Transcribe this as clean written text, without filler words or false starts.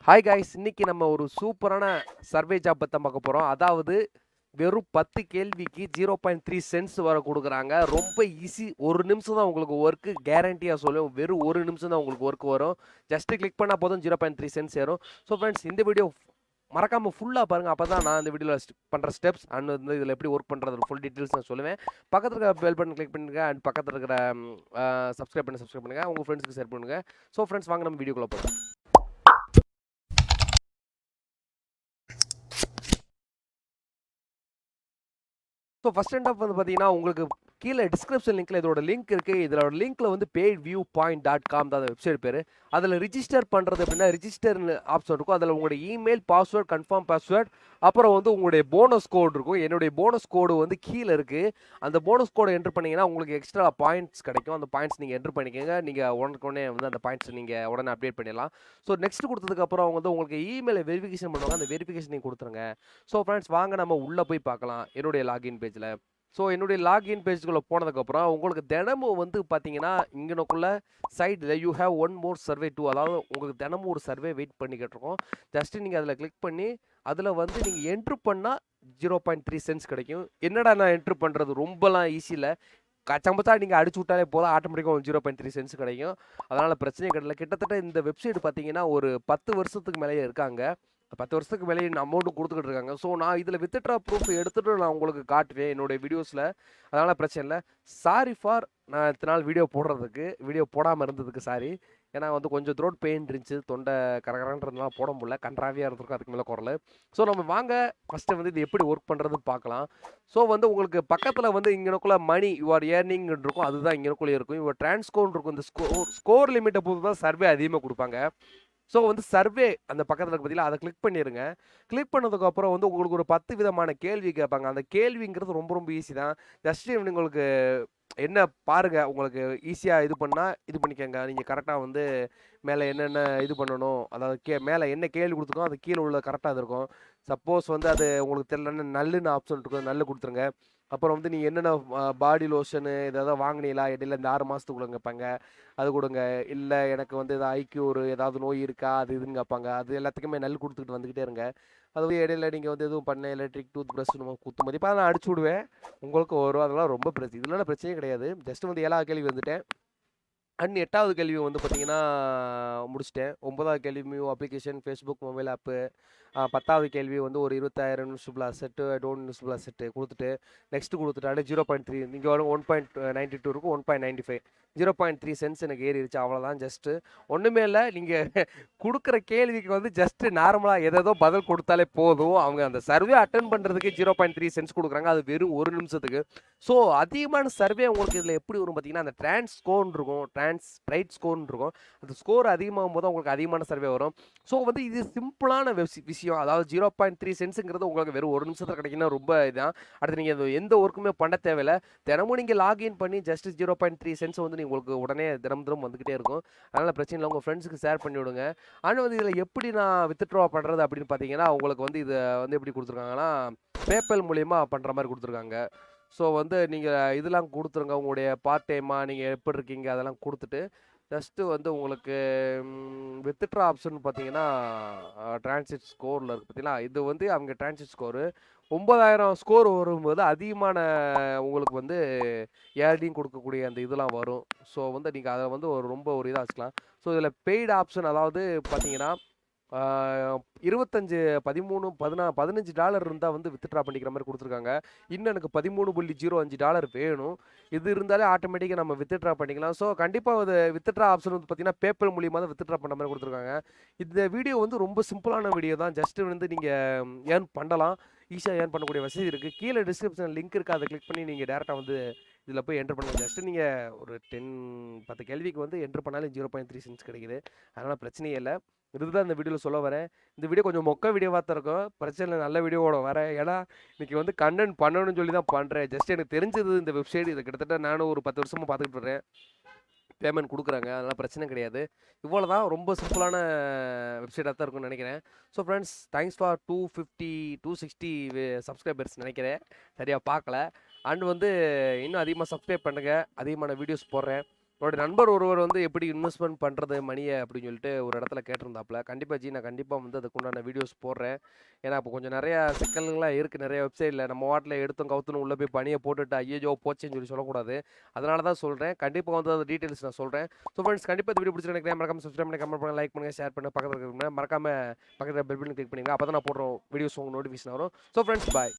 Hi guys, இன்னைக்கு நம்ம ஒரு சூப்பரான சர்வே ஜாப் பற்றி பார்க்க போகிறோம். அதாவது வெறும் 10 கேள்விக்கு 0.3 சென்ட்ஸ் வர கொடுக்குறாங்க. ரொம்ப ஈஸி. ஒரு நிமிஷம் தான் உங்களுக்கு ஒர்க்கு, கேரண்டியாக சொல்லுவோம். வெறும் ஒரு நிமிஷம் தான் உங்களுக்கு ஒர்க் வரும். ஜஸ்ட்டு கிளிக் பண்ணால் போதும் 0.3 சென்ட்ஸ் ஏறும். ஸோ ஃப்ரெண்ட்ஸ், இந்த வீடியோ மறக்காமல் ஃபுல்லாக பாருங்கள். அப்போ தான் நான் இந்த வீடியோவில் பண்ணுற ஸ்டெப்ஸ் அண்ட் வந்து இதில் எப்படி ஒர்க் பண்ணுறது ஃபுல் டீட்டெயில்ஸ் நான் சொல்லுவேன். பக்கத்தில் இருக்கிற பெல் பட்டன் கிளிக் பண்ணுங்க அண்ட் பக்கத்தில் இருக்கிற சப்ஸ்கிரைப் பண்ணுங்கள். உங்கள் ஃப்ரெண்ட்ஸ்க்கு ஷேர் பண்ணுங்கள். ஸோ ஃப்ரெண்ட்ஸ், வாங்க நம்ம வீடியோக்குள்ளே போகலாம். ஸோ ஃபஸ்ட் அண்ட் ஆஃப் வந்து பார்த்தீங்கன்னா, உங்களுக்கு கீழே டிஸ்கிரிப்ஷன் லிங்க்கில் இதோட லிங்க் இருக்குது. இதோட லிங்க்கில் வந்து paidviewpoint.com தான் அந்த வெப்சைட் பேர். அதில் ரிஜிஸ்டர் பண்ணுறது அப்படின்னா ரிஜிஸ்டர்னு ஆப்ஷன் இருக்கும். அதில் உங்களுடைய இமெயில், பாஸ்வேர்ட், கன்ஃபார்ம் பாஸ்வேர்ட், அப்புறம் வந்து உங்களுடைய போனஸ் கோடு இருக்கும். என்னுடைய போனஸ் கோடு வந்து கீழே இருக்குது. அந்த போனஸ் கோடை என்ட்ரு பண்ணிங்கன்னா உங்களுக்கு எக்ஸ்ட்ரா பாயிண்ட்ஸ் கிடைக்கும். அந்த பாயிண்ட்ஸ் நீங்கள் என்ட்ரு பண்ணிக்கோங்க. நீங்கள் உடனே வந்து அந்த பாயிண்ட்ஸ் நீங்கள் உடனே அப்டேட் பண்ணிடலாம். ஸோ நெக்ஸ்ட் கொடுத்ததுக்கப்புறம் வந்து உங்களுக்கு இமெயிலை வெரிஃபிகேஷன் பண்ணுவாங்க. அந்த வெரிஃபிகேஷன் நீங்கள் கொடுத்துருங்க. ஸோ ஃப்ரெண்ட்ஸ், வாங்க நம்ம உள்ளே போய் பார்க்கலாம் என்னுடைய லாகின் பேஜில். ஸோ என்னுடைய லாகின் பேஜுக்குள்ளே போனதுக்கப்புறம் உங்களுக்கு தினமும் வந்து பார்த்தீங்கன்னா, இங்கனக்குள்ள சைடில் you have one more survey to, அதாவது உங்களுக்கு தினமும் ஒரு சர்வே வெயிட் பண்ணிக்கிட்டு இருக்கோம். ஜஸ்ட்டு நீங்கள் அதில் கிளிக் பண்ணி அதில் வந்து நீங்கள் என்ட்ரு பண்ணால் 0.3 சென்ட்ஸ் கிடைக்கும். என்னடா நான் என்ட்ரு பண்ணுறது, ரொம்பலாம் ஈஸி இல்லை. கச்சம்பத்தா நீங்கள் அடிச்சு விட்டாலே போதும், ஆட்டோமேட்டிக்காக 0.3 சென்ட்ஸ் கிடைக்கும். அதனால் பிரச்சனையே கிடையாது. கிட்டத்தட்ட இந்த வெப்சைட் பார்த்தீங்கன்னா ஒரு 10 வருஷத்துக்கு மேலேயே இருக்காங்க. 10 வருஷத்துக்கு மேலே அமௌண்ட்டும் கொடுத்துக்கிட்டு இருக்காங்க. ஸோ நான் இதில் வித்ட்ரா ப்ரூஃப் எடுத்துகிட்டு நான் உங்களுக்கு காட்டுவேன் என்னுடைய வீடியோஸில். அதனால் பிரச்சனை இல்லை. சாரி ஃபார் நான் இத்தனை நாள் வீடியோ போடாமல் இருந்ததுக்கு சாரி. ஏன்னா வந்து கொஞ்சம் த்ரோட் பெயின் இருந்துச்சு, தொண்டை கரகரன்றதுலாம் போட முடியல, கன்றாவியாக இருந்திருக்கும் அதுக்கு மேலே குரல். ஸோ நம்ம வாங்க ஃபஸ்ட்டு வந்து இது எப்படி ஒர்க் பண்ணுறதுன்னு பார்க்கலாம். ஸோ வந்து உங்களுக்கு பக்கத்தில் வந்து இங்கனக்குள்ளே மணி யுவர் ஏர்னிங் இருக்கும், அதுதான் இங்கனக்குள்ளே இருக்கும். யுவர் டிரான்ஸ்கோர் இருக்கும். இந்த ஸ்கோர் லிமிட்டை பொறுத்து தான் சர்வே அதிகமாக கொடுப்பாங்க. ஸோ வந்து சர்வே அந்த பக்கத்தில் இருக்க பார்த்தீங்களா, அதை கிளிக் பண்ணிடுங்க. கிளிக் பண்ணதுக்கப்புறம் வந்து உங்களுக்கு ஒரு 10 விதமான கேள்வி கேட்பாங்க. அந்த கேள்விங்கிறது ரொம்ப ரொம்ப ஈஸி தான். ஜஸ்ட் உங்களுக்கு என்ன பாருங்கள், உங்களுக்கு ஈஸியாக இது பண்ணால் இது பண்ணிக்கோங்க. நீங்கள் கரெக்டாக வந்து மேலே என்னென்ன இது பண்ணணும், அதாவது மேலே என்ன கேள்வி கொடுத்துருக்கோம் அது கீழே உள்ள கரெக்டாக அது இருக்கும். சப்போஸ் வந்து அது உங்களுக்கு தெரியலன்னா நல்லுன்னு ஆப்ஷன் இருக்கும், நல்லு கொடுத்துருங்க. அப்புறம் வந்து நீங்கள் என்னென்ன பாடி லோஷனு ஏதாவது வாங்கினீங்களா இடையில இந்த 6 மாதத்துக்குள்ள கேட்பாங்க, அது கொடுங்க. இல்லை எனக்கு வந்து ஐக்யூ ஏதாவது நோய் இருக்கா அது இதுன்னு கேட்பாங்க. அது எல்லாத்துக்குமே நெல் கொடுத்துக்கிட்டு வந்துக்கிட்டே இருங்க. அது இடையில நீங்கள் வந்து எதுவும் பண்ண எலக்ட்ரிக் டூத் ப்ரஷ் நம்ம குத்து மதிப்பாக நான் அடிச்சு விடுவேன், உங்களுக்கு வரும். அதெல்லாம் ரொம்ப பிரச்சனை, இதெல்லாம் பிரச்சனையே கிடையாது. ஜஸ்ட் வந்து 7வது கேள்வி வந்துட்டேன். அண்ட் 8வது கேள்வி வந்து பார்த்தீங்கன்னா முடிச்சிட்டேன். 9வது கேள்வி அப்ளிகேஷன் ஃபேஸ்புக் மொபைல் ஆப்பு. 10வது கேள்வி வந்து ஒரு 20,000 invisible asset, don't invisible asset கொடுத்துட்டு நெக்ஸ்ட்டு கொடுத்துட்டாலே 0.3 நீங்கள் வரும் 1.92 இருக்கும், 1.95 0.3 சென்ட்ஸ் எனக்கு ஏறிடுச்சு. அவ்வளோதான். ஜஸ்ட்டு ஒன்றுமே இல்லை. நீங்கள் கொடுக்குற கேள்விக்கு வந்து ஜஸ்ட்டு நார்மலாக எதோ பதில் கொடுத்தாலே போதும். அவங்க அந்த சர்வே அட்டன் பண்ணுறதுக்கு 0.3 சென்ட்ஸ் கொடுக்குறாங்க. அது வெறும் ஒரு நிமிஷத்துக்கு. ஸோ அதிகமான சர்வே உங்களுக்கு இதில் எப்படி வரும் பார்த்தீங்கன்னா, அந்த ட்ரான்ஸ் ஸ்கோர்னு இருக்கும், ரைட் ஸ்கோர்னு இருக்கும். அந்த ஸ்கோர் அதிகமாகும் போது உங்களுக்கு அதிகமான சர்வே வரும். ஸோ வந்து இது சிம்பிளான விஷயம். அதாவது 0.3 சென்ட்ஸுங்கிறது உங்களுக்கு வெறும் ஒரு நிமிஷத்தில் கிடைக்குன்னா ரொம்ப இதான். அடுத்து நீங்கள் எந்த ஒர்க்குமே பண்ண தேவையில்லை. தினமும் நீங்கள் லாகின் பண்ணி ஜஸ்ட் 0.3 சென்ட்ஸ் வந்து உங்களுக்கு உடனே தினம் வந்துக்கிட்டே இருக்கும். அதனால் பிரச்சனை இல்லை. உங்கள் ஃப்ரெண்ட்ஸுக்கு ஷேர் பண்ணி விடுங்க. ஆனால் வந்து இதில் எப்படி நான் வித்ட்ரா பண்ணுறது அப்படின்னு பார்த்தீங்கன்னா, உங்களுக்கு வந்து இதை வந்து எப்படி கொடுத்துருக்காங்கன்னா, பேப்பல் மூலிமா பண்ணுற மாதிரி கொடுத்துருக்காங்க. ஸோ வந்து நீங்கள் இதெல்லாம் கொடுத்துருங்க. உங்களுடைய பார்ட் டைமாக நீங்கள் எப்படி இருக்கீங்க அதெல்லாம் கொடுத்துட்டு ஜஸ்ட்டு வந்து உங்களுக்கு வித்ட்ரா ஆப்ஷன் பார்த்தீங்கன்னா டிரான்சிட் ஸ்கோரில் இருக்குது பார்த்தீங்களா, இது வந்து அவங்க டிரான்சிட் ஸ்கோரு 9,000 ஸ்கோர் வரும்போது அதிகமான உங்களுக்கு வந்து ஏர்னிங் கொடுக்கக்கூடிய அந்த இதெல்லாம் வரும். ஸோ வந்து நீங்கள் அதை வந்து ரொம்ப ஒரு இதாக வச்சுக்கலாம். ஸோ இதில் பெய்டு ஆப்ஷன் அதாவது பார்த்தீங்கன்னா 25 13 15 டாலர் இருந்தால் வந்து வித்ட்ரா பண்ணிக்கிற மாதிரி கொடுத்துருக்காங்க. இன்னும் எனக்கு 13.05 டாலர் வேணும். இது இருந்தாலே ஆட்டோமேட்டிக்காக நம்ம வித்ட்ரா பண்ணிக்கலாம். ஸோ கண்டிப்பாக அது வித்ட்ரா ஆப்ஷன் வந்து பார்த்தீங்கன்னா பேப்பர் மூலியமாக தான் வித்ட்ரா பண்ண மாதிரி கொடுத்துருக்காங்க. இந்த வீடியோ வந்து ரொம்ப சிம்பிளான வீடியோ தான். ஜஸ்ட்டு வந்து நீங்கள் ஏர்ன் பண்ணலாம். ஈஸியாக ஏர்ன் பண்ணக்கூடிய வசதி இருக்குது. கீழே டிஸ்கிரிப்ஷன் லிங்க் இருக்குது, அதை கிளிக் பண்ணி நீங்கள் டேரெக்டாக வந்து இதில் போய் என்ட்ரு பண்ணுங்கள். ஜஸ்ட்டு நீங்கள் ஒரு 10 கேள்விக்கு வந்து என்ட்ரு பண்ணாலே 0.3 சென்ட்ஸ் கிடைக்குது. அதனால் பிரச்சனையே இல்லை. இதுதான் இந்த வீடியோவில் சொல்ல வரேன். இந்த வீடியோ கொஞ்சம் மொக்க வீடியோவாக தான் இருக்கும். பிரச்சனை இல்லை, நல்ல வீடியோவோட வரேன். ஏன்னா இன்றைக்கி வந்து கண்டென்ட் பண்ணணும்னு சொல்லி தான் பண்ணுறேன். ஜஸ்ட் எனக்கு தெரிஞ்சது இந்த வெப்சைட். இதை கிட்டத்தட்ட நானும் ஒரு 10 வருஷமாக பார்த்துக்கிட்டு வரேன். பேமெண்ட் கொடுக்குறாங்க, அதனால் பிரச்சனை கிடையாது. இவ்வளோ தான். ரொம்ப சிம்பிளான வெப்சைட்டாக தான் இருக்கும்னு நினைக்கிறேன். So friends, thanks for 260 subscribers நினைக்கிறேன், சரியாக பார்க்கல. அண்ட் வந்து இன்னும் அதிகமாக சப்ஸ்கிரைப் பண்ணுங்கள். அதிகமான வீடியோஸ் போடுறேன். என்னோட நண்பர் ஒருவர் வந்து எப்படி இன்வெஸ்ட்மெண்ட் பண்ணுறது மணியை அப்படின்னு சொல்லிட்டு ஒரு இடத்துல கேட்டிருந்தாப்புல. கண்டிப்பாக ஜி நான் கண்டிப்பாக வந்து அதுக்குண்டான வீடியோஸ் போடுறேன். ஏன்னா இப்போ கொஞ்சம் நிறையா சிக்கல்கள்லாம் இருக்குது நிறைய வெப்சைட்டில். நம்ம வாட்டில் எடுத்தும் கவுத்துன்னு உள்ளே போய் பணியை போட்டுட்டு ஐயோ போச்சேன்னு சொல்லி சொல்லக்கூடாது. அதனால தான் சொல்கிறேன். கண்டிப்பாக வந்து அந்த டீட்டெயில்ஸ் நான் சொல்கிறேன். ஸோ ஃப்ரெண்ட்ஸ் கண்டிப்பாக இந்த வீடியோ பிடிச்சிருக்கேன். மறக்காம சப்ஸ்கிரைப் பண்ணி கமெண்ட் பண்ணுங்கள், லைக் பண்ணுங்கள், ஷேர் பண்ணுங்கள், பக்கத்தில் இருக்கிறவங்க மறக்காம பக்கத்தில் பெல் பட்டன் கிளிக் பண்ணுங்க. அப்போ தான் நான் போடுற வீடியோஸ் உங்களுக்கு நோட்டிஃபிகேஷன் வரும். So friends bye.